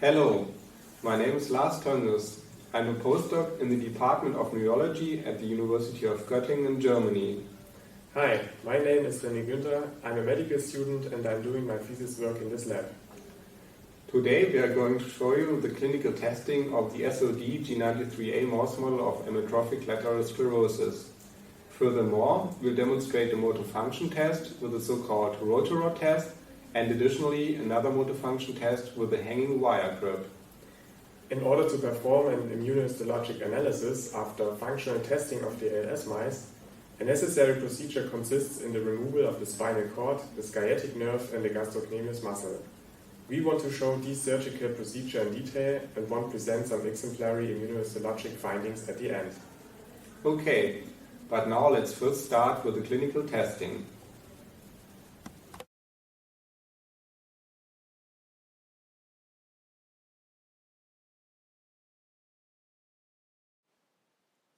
Hello, my name is Lars Tönges. I'm a postdoc in the Department of Neurology at the University of Göttingen, Germany. Hi, my name is René Günther. I'm a medical student and I'm doing my thesis work in this lab. Today we are going to show you the clinical testing of the SOD G93A mouse model of amyotrophic lateral sclerosis. Furthermore, we'll demonstrate a motor function test with the so-called rotor test and additionally another motor function test with a hanging wire grip. In order to perform an immunohistological analysis after functional testing of the ALS mice, a necessary procedure consists in the removal of the spinal cord, the sciatic nerve and the gastrocnemius muscle. We want to show this surgical procedure in detail and want to present some exemplary immunohistologic findings at the end. Okay, but now let's first start with the clinical testing.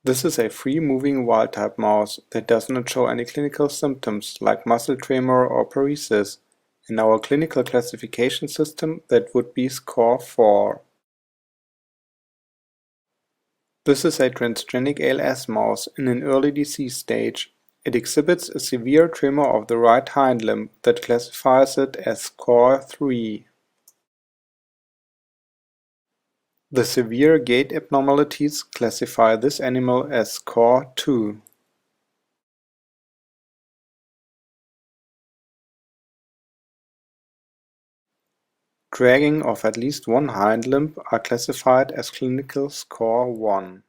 This is a free-moving wild-type mouse that does not show any clinical symptoms like muscle tremor or paresis. In our clinical classification system, that would be score 4. This is a transgenic ALS mouse in an early disease stage. It exhibits a severe tremor of the right hind limb that classifies it as score 3. The severe gait abnormalities classify this animal as score 2. Dragging of at least one hind limb are classified as clinical score 1.